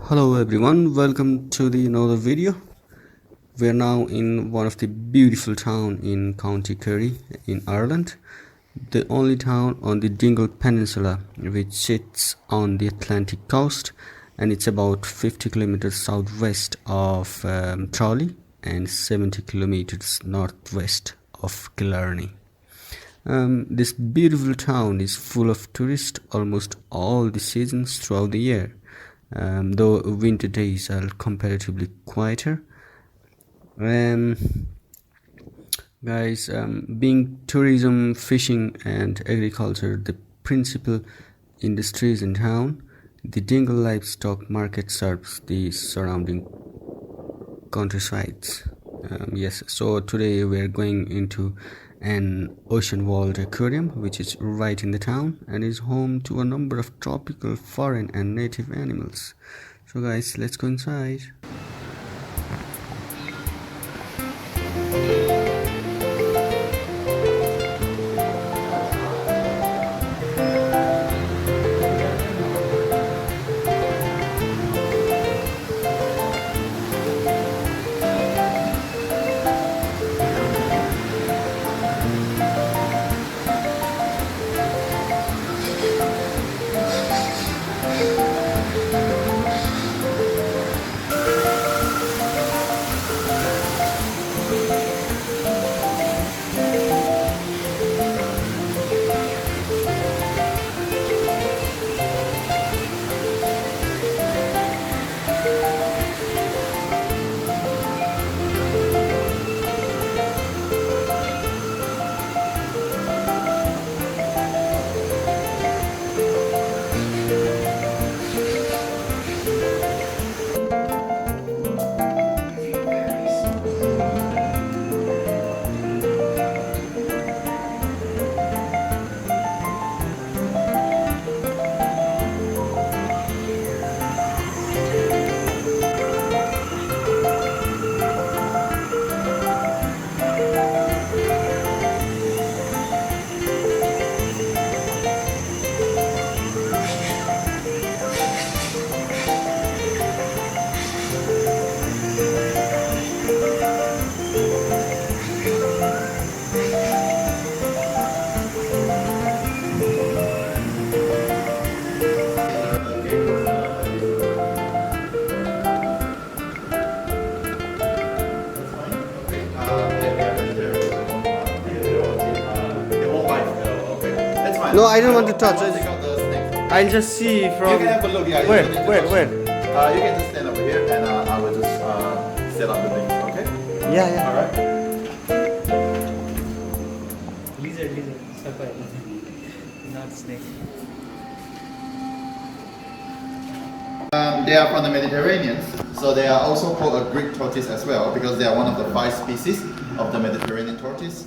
Hello everyone, welcome to the another video. We are now in one of the beautiful town in County Kerry in Ireland, the only town on the Dingle Peninsula which sits on the Atlantic coast, and it's about 50 kilometers southwest of Tralee and 70 kilometers northwest of Killarney. This beautiful town is full of tourists almost all the seasons throughout the year, though winter days are comparatively quieter. Guys, being tourism, fishing and agriculture the principal industries in town, the Dingle Livestock Market serves the surrounding countrysides. Yes, so today we are going into an Oceanworld Aquarium which is right in the town and is home to a number of tropical, foreign and native animals. So guys, let's go inside. No, I don't want to touch. I'll just see from. You can have a look. Yeah. Where? You can just stand over here, and I will just set up the thing. Okay. Yeah. All right. Lizard, sapphire, not snake. They are from the Mediterranean, so they are also called a Greek tortoise as well because they are one of the 5 species of the Mediterranean tortoise.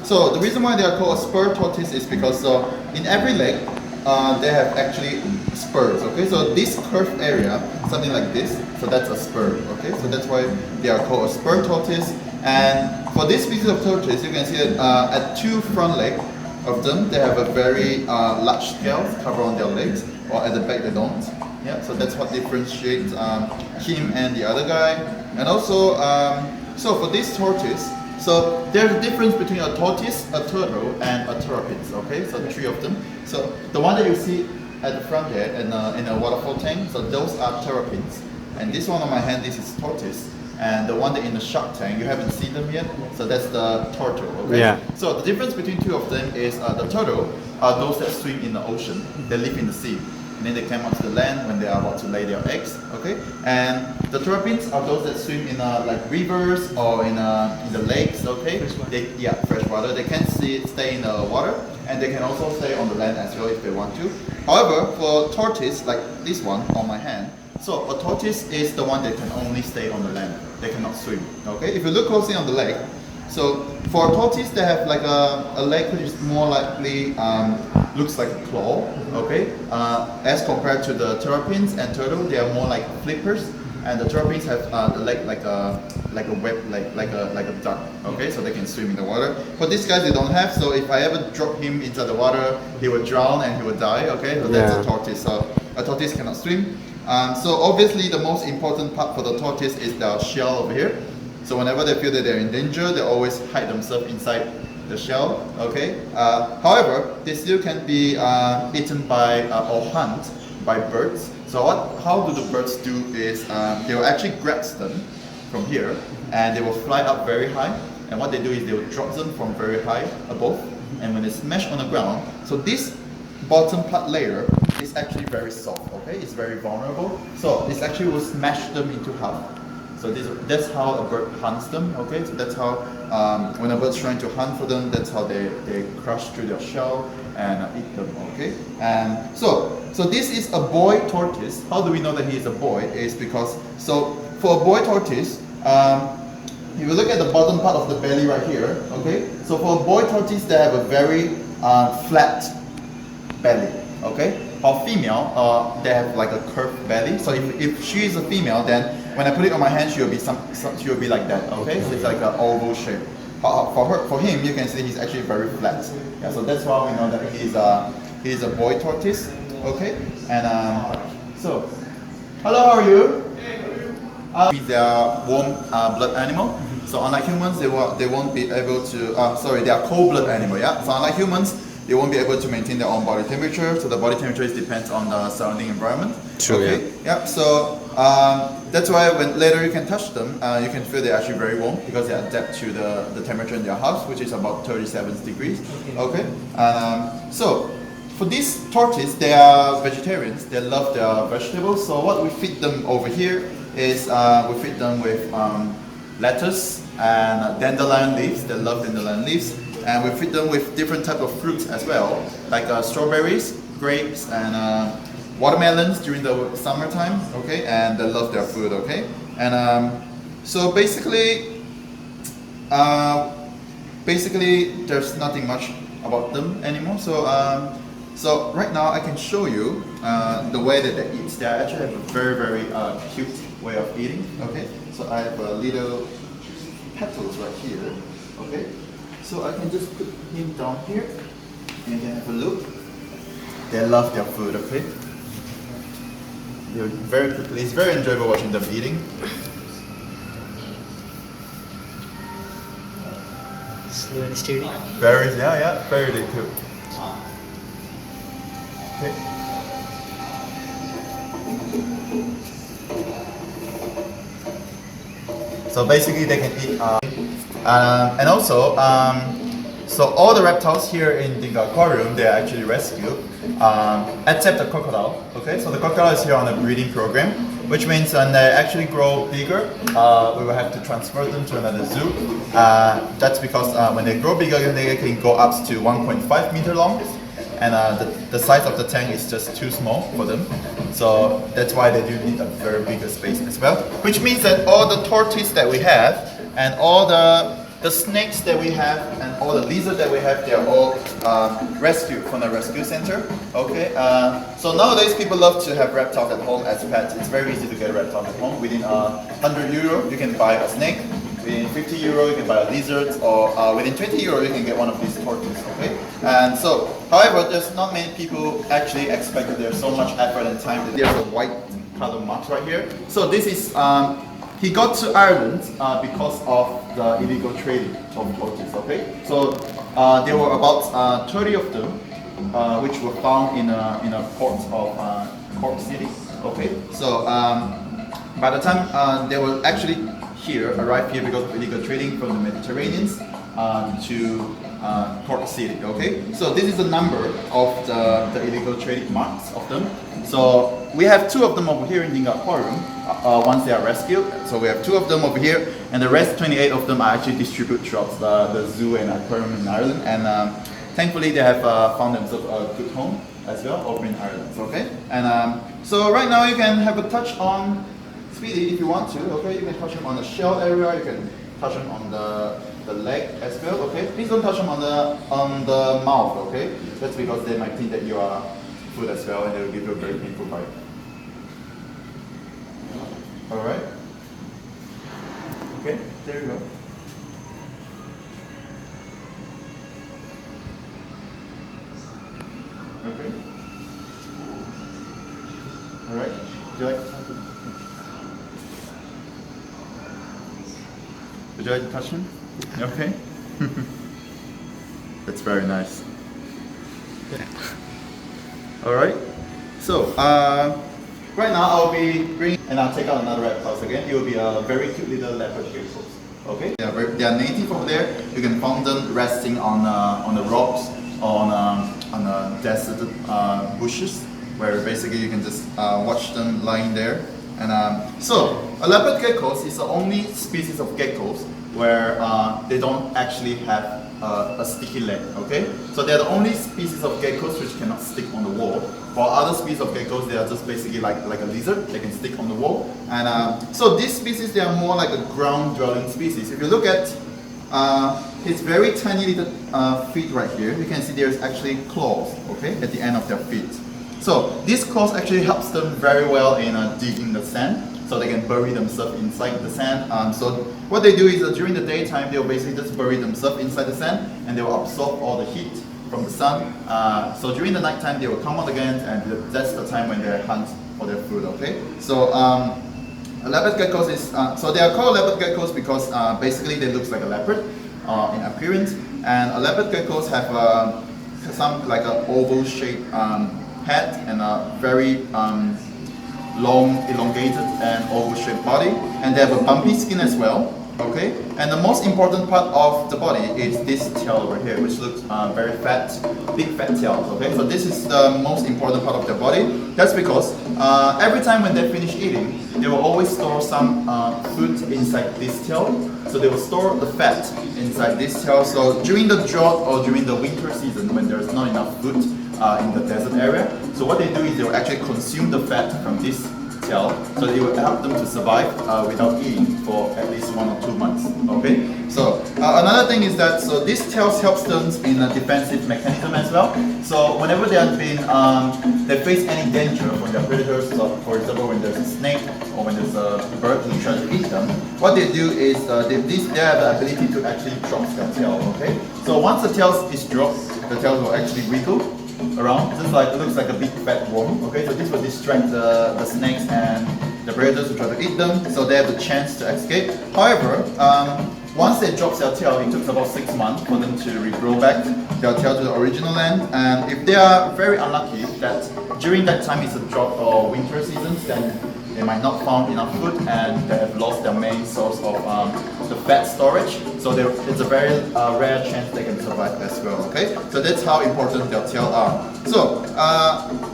So the reason why they are called a spur tortoise is because in every leg they have actually spurs. Okay, so this curved area, something like this, so that's a spur. Okay, so that's why they are called a spur tortoise. And for this species of tortoise, you can see that at 2 front legs of them, they have a very large scales cover on their legs, or at the back they don't. Yeah, so that's what differentiates him and the other guy. And also, so for this tortoise, so there's a difference between a tortoise, a turtle, and a terrapins. Okay, so 3 of them. So the one that you see at the front here in a waterfall tank, so those are terrapins. And this one on my hand, this is tortoise. And the one that in the shark tank, you haven't seen them yet, so that's the turtle. Okay. Yeah. So the difference between 2 of them is the turtle are those that swim in the ocean. They live in the sea. And then they come onto the land when they are about to lay their eggs, okay? And the terrapins are those that swim in like rivers or in the lakes, okay? Fresh water. They can stay in the water, and they can also stay on the land as well if they want to. However, for tortoise, like this one on my hand, so a tortoise is the one that can only stay on the land. They cannot swim, okay? If you look closely on the leg, so for a tortoise, they have like a leg which is more likely looks like a claw, okay? As compared to the terrapins and turtle, they are more like flippers, and the terrapins have the leg like a web, like a duck, okay? So they can swim in the water. For these guys, they don't have. So if I ever drop him into the water, he will drown and he will die, okay? So that's a tortoise. So a tortoise cannot swim. So obviously the most important part for the tortoise is the shell over here. So whenever they feel that they're in danger, they always hide themselves inside the shell. Okay. However, they still can be eaten by or hunt by birds. So how do the birds do is they will actually grab them from here and they will fly up very high. And what they do is they will drop them from very high above. And when they smash on the ground, so this bottom part layer is actually very soft. Okay, it's very vulnerable. So this actually will smash them into half. So that's how a bird hunts them. Okay, so that's how when a bird's trying to hunt for them, that's how they crush through their shell and eat them. Okay, and so this is a boy tortoise. How do we know that he is a boy? Is because for a boy tortoise, if you look at the bottom part of the belly right here, okay, so for a boy tortoise they have a very flat belly. Okay, for female, they have like a curved belly. So if she is a female, then when I put it on my hand, she will be like that. Okay, so it's like an oval shape. For him, you can see he's actually very flat. Yeah, so that's why we know that he's a boy tortoise. Okay, and so hello, how are you? They are warm blood animal. So unlike humans, they won't be able to. Sorry, they are cold blood animal. Yeah. So unlike humans, they won't be able to maintain their own body temperature. So the body temperature depends on the surrounding environment. True. Okay. Yeah. So that's why when later you can touch them, you can feel they're actually very warm because they adapt to the temperature in their house, which is about 37 degrees. Okay. And so for these tortoise, they are vegetarians. They love their vegetables. So what we feed them over here is we feed them with lettuce and dandelion leaves. They love dandelion leaves. And we feed them with different type of fruits as well, like strawberries, grapes, and watermelons during the summertime. Okay, and they love their food. Okay, and so basically there's nothing much about them anymore. So right now I can show you the way that they eat. They actually have a very cute way of eating. Okay, so I have a little petals right here. Okay. So I can just put him down here and you can have a look. They love their food, okay? They're very quickly. It's very enjoyable watching them eating. Slow and steady. Very cute. Okay. So basically they can eat and also, so all the reptiles here in Dingle Aquarium, they are actually rescued, except the crocodile. Okay, so the crocodile is here on a breeding program, which means when they actually grow bigger, we will have to transfer them to another zoo. That's because when they grow bigger, they can go up to 1.5 meter long, and the size of the tank is just too small for them. So that's why they do need a very bigger space as well. Which means that all the tortoise that we have and all the snakes that we have and all the lizards that we have, they are all rescued from the rescue center. Okay. So nowadays people love to have reptiles at home as pets. It's very easy to get a reptile at home. Within €100 you can buy a snake. Within €50 you can buy a lizard, or within €20 you can get one of these tortoises. Okay. And so, however, there's not many people actually expect that there's so much effort and time. That there's a white color marks right here. So this is. He got to Ireland because of the illegal trading of tortoise. Okay, so there were about 30 of them, which were found in a port of Cork City. Okay, so by the time they were actually arrived here because of illegal trading from the Mediterranean to Cork City. Okay, so this is the number of the illegal trading marks of them. So we have 2 of them over here in Dingle Aquarium once they are rescued. So we have 2 of them over here, and the rest 28 of them are actually distributed throughout the zoo and aquarium in Ireland. And thankfully they have found themselves a good home as well over in Ireland. Okay, and so right now you can have a touch on Speedy if you want to. Okay, you can touch him on the shell area. You can touch him on the leg as well. Okay, please don't touch him on the mouth. Okay, that's because they might think that you are food as well, and they will give you a very painful bite. Alright? Okay, there you go. Okay. Alright, you like to Would you like to touch him? Okay. That's very nice. Alright. So, right now I'll be bringing, and I'll take out another reptiles again. It will be a very cute little leopard geckos. Okay? They are native over there. You can find them resting on the rocks, on the desert bushes, where basically you can just watch them lying there. And so, a leopard geckos is the only species of geckos where they don't actually have a sticky leg, okay? So they're the only species of geckos which cannot stick on the wall. For other species of geckos, they are just basically like a lizard, they can stick on the wall. And so these species, they are more like a ground-dwelling species. If you look at his very tiny little feet right here, you can see there's actually claws, okay, at the end of their feet. So these claws actually helps them very well in digging the sand, so they can bury themselves inside the sand. So what they do is during the daytime, they'll basically just bury themselves inside the sand, and they will absorb all the heat from the sun. So during the nighttime, they will come out again, and that's the time when they hunt for their food. Okay. So leopard geckos is so they are called leopard geckos because basically they look like a leopard in appearance, and leopard geckos have some like an oval shaped head and a very long, elongated and oval-shaped body, and they have a bumpy skin as well. Okay, and the most important part of the body is this tail over here, which looks very fat, big fat tail. Okay, so this is the most important part of their body. That's because every time when they finish eating, they will always store some food inside this tail. So they will store the fat inside this tail. So during the drought or during the winter season, when there's not enough food in the desert area, so what they do is they will actually consume the fat from this tail, so it will help them to survive without eating for at least 1 or 2 months. Okay. So another thing is that this tail helps them in a defensive mechanism as well. So whenever they have been they face any danger from their predators, so for example when there's a snake or when there's a bird who tries to eat them, what they do is they have the ability to actually drop their tail. Okay. So once the tail is dropped, the tail will actually wiggle around, just like it looks like a big fat worm. Okay, so this will distract the snakes and the predators who try to eat them, so they have the chance to escape. However, once they drop their tail, it took about 6 months for them to regrow back their tail to the original length. And if they are very unlucky that during that time it's a drought or winter season, then they might not find enough food and they have lost their main source of the fat storage. So it's a very rare chance they can survive as well. Okay, so that's how important their tail are. So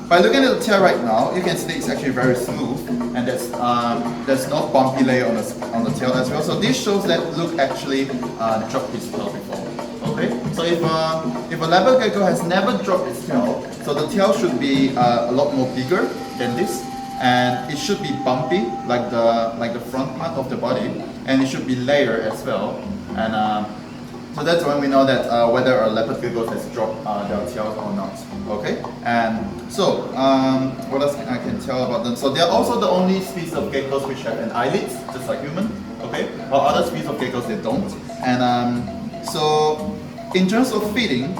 by looking at the tail right now, you can see it's actually very smooth, and there's no bumpy layer on the tail as well. So this shows that Luke actually dropped his tail before. Okay, so if a leopard gecko has never dropped its tail, so the tail should be a lot more bigger than this. And it should be bumpy like the front part of the body, and it should be layered as well. And so that's when we know that whether a leopard gecko has dropped their tails or not. Okay, and so what else I can tell about them? So they are also the only species of geckos which have an eyelids, just like human. Okay, while other species of geckos they don't. And so in terms of feeding,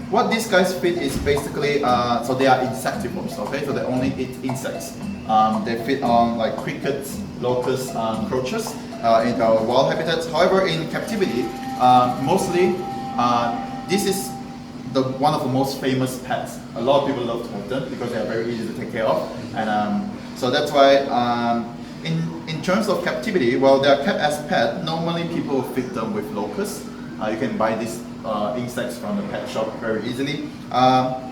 what these guys feed is basically, so they are insectivores, okay? So they only eat insects. They feed on like crickets, locusts, roaches in our wild habitats. However, in captivity, mostly this is one of the most famous pets. A lot of people love to have them because they are very easy to take care of. And so that's why in terms of captivity, well, they are kept as pets. Normally people feed them with locusts. You can buy these insects from the pet shop very easily.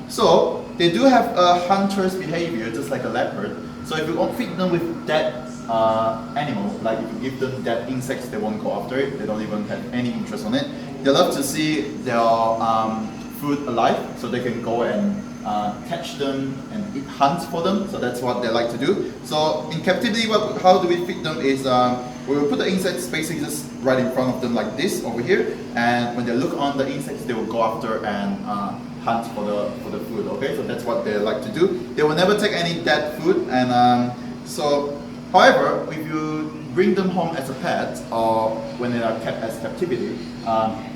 So they do have a hunter's behavior, just like a leopard. So if you don't feed them with dead animal, like if you give them dead insects, they won't go after it. They don't even have any interest on it. They love to see their food alive, so they can go and catch them and hunt for them. So that's what they like to do. So in captivity, how do we feed them is we will put the insects basically just right in front of them like this over here, and when they look on the insects, they will go after and hunt for the food. Okay, so that's what they like to do. They will never take any dead food, and so however, if you bring them home as a pet or when they are kept as captivity,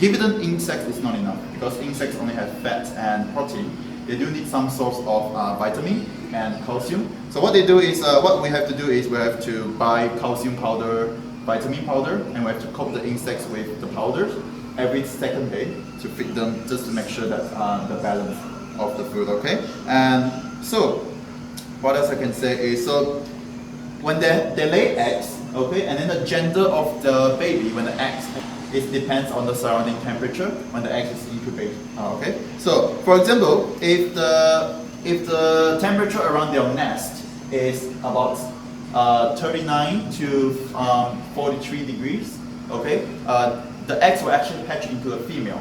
giving them insects is not enough because insects only have fat and protein. They do need some source of vitamin, and calcium. So what they do is, what we have to do is we have to buy calcium powder, vitamin powder, and we have to coat the insects with the powders every second day to feed them, just to make sure that the balance of the food, okay? And so what else I can say is, so when they lay eggs, okay, and then the gender of the baby when the eggs, it depends on the surrounding temperature when the egg is incubated, okay? So for example, if the temperature around their nest is about 39 to 43 degrees, okay, the eggs will actually hatch into a female,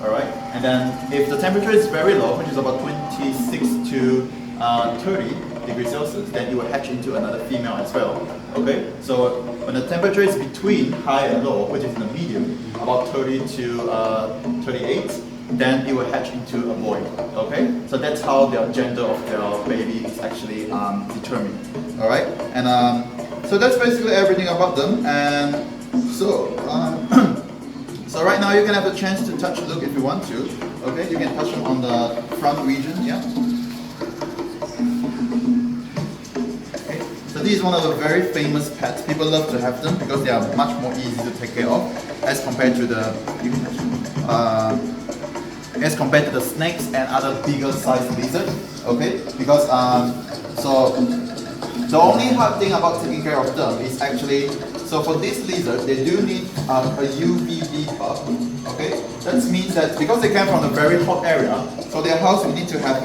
alright? And then if the temperature is very low, which is about 26 to 30 degrees Celsius, then it will hatch into another female as well, okay? So when the temperature is between high and low, which is in the medium, about 30 to 38, then it will hatch into a boy, okay? So that's how the gender of their baby is actually determined, alright? And so that's basically everything about them. And so, so right now you can have a chance to touch a look if you want to, okay? You can touch them on the front region, yeah? Okay. So this is one of the very famous pets. People love to have them because they are much more easy to take care of as compared to the snakes and other bigger sized lizards, okay? Because so the only hard thing about taking care of them is actually, so for this lizard, they do need a UVB bulb, okay? That means that because they come from a very hot area, so their house will need to have